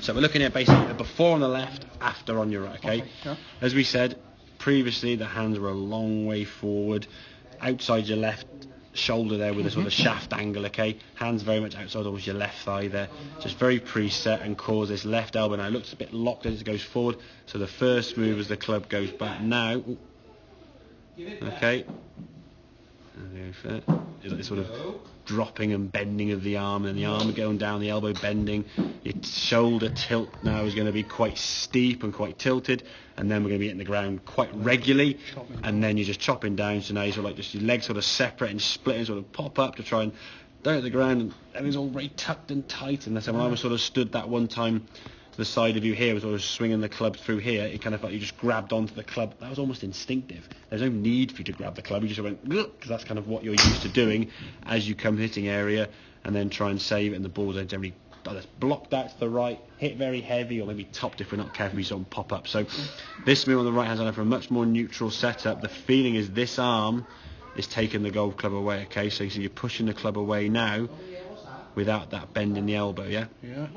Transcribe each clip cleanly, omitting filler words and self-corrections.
So we're looking at basically the before on the left, after on your right, okay? Yeah. As we said previously, the hands were a long way forward, outside your left shoulder there with a sort of shaft angle, okay? Hands very much outside almost your left thigh there. Just very preset and cause this left elbow. Now it looks a bit locked as it goes forward, so the first move as the club goes back now. Okay. This sort of dropping and bending of the arm, and the arm going down, the elbow bending. Your shoulder tilt now is going to be quite steep and quite tilted, and then we're going to be hitting the ground quite regularly, and then you're just chopping down. So now you're sort of like just your legs sort of separate and split and sort of pop up to try and down at the ground, and everything's all very tucked and tight. And that's when I was sort of stood that one time to the side of you here, was sort of swinging the club through here. It kind of felt you just grabbed onto the club. That was almost instinctive. There's no need for you to grab the club. You just went, because that's kind of what you're used to doing as you come hitting area, and then try and save it. And the balls are generally blocked out to the right, hit very heavy, or maybe topped if we're not careful, you sort of pop up. So this move on the right hand side for a much more neutral setup. The feeling is this arm is taking the golf club away, okay? So you see you're pushing the club away now without that bend in the elbow, yeah? Yeah.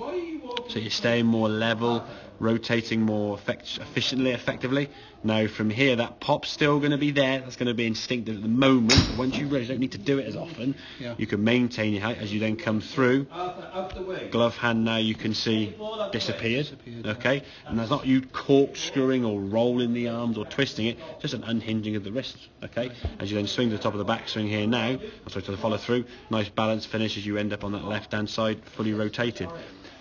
So you're staying more level, rotating more effectively. Now from here, that pop's still going to be there. That's going to be instinctive at the moment. But once you realize you don't need to do it as often, you can maintain your height as you then come through. Glove hand now you can see disappeared, okay? And that's not you corkscrewing or rolling the arms or twisting it, just an unhinging of the wrists, okay? As you then swing to the top of the backswing here now, sorry, to the follow through, nice balance finish as you end up on that left hand side, fully rotated.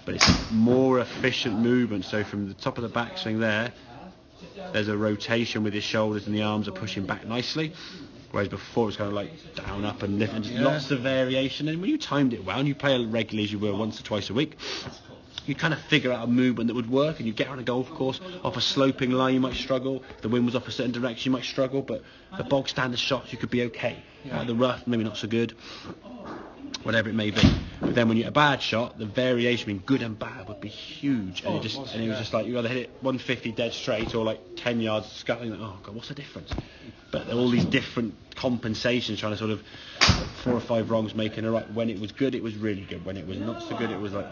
But it's more efficient movement. So from the top of the backswing there, there's a rotation with your shoulders and the arms are pushing back nicely, whereas before it was kind of like down, up and lift, and just lots of variation. And when you timed it well and you play regularly as you were once or twice a week, you kind of figure out a movement that would work. And you get on a golf course off a sloping line, you might struggle. If the wind was off a certain direction, you might struggle, but the bog standard shots you could be okay. The rough, maybe not so good, whatever it may be. But then when you hit a bad shot, the variation between good and bad would be huge. And it was just like you either hit it 150 dead straight or like 10 yards scuttling. Like, oh god, what's the difference? But all these different compensations, trying to sort of 4 or 5 wrongs making a right. When it was good, it was really good. When it was not so good, it was like,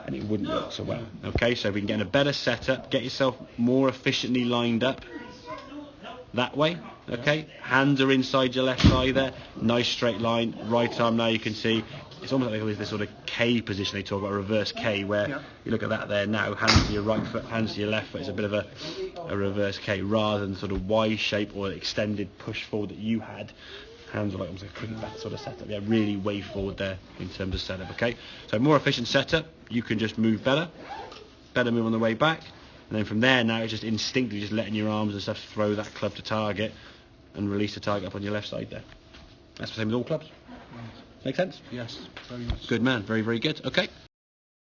and it wouldn't work so well. Okay, so if we can get in a better setup, get yourself more efficiently lined up that way, okay? Hands are inside your left thigh there, nice straight line. Right arm now you can see it's almost like this sort of K position they talk about, reverse K, where you look at that there now, hands to your right foot, hands to your left foot. It's a bit of a reverse K rather than sort of Y shape or extended push forward that you had. Hands are like almost like a cricket bat sort of setup. Yeah, really way forward there in terms of setup, okay? So more efficient setup, you can just move better move on the way back. And then from there now it's just instinctively just letting your arms and stuff throw that club to target and release the target up on your left side there. That's the same with all clubs. Make sense? Yes, very much. Good man, very, very good. Okay.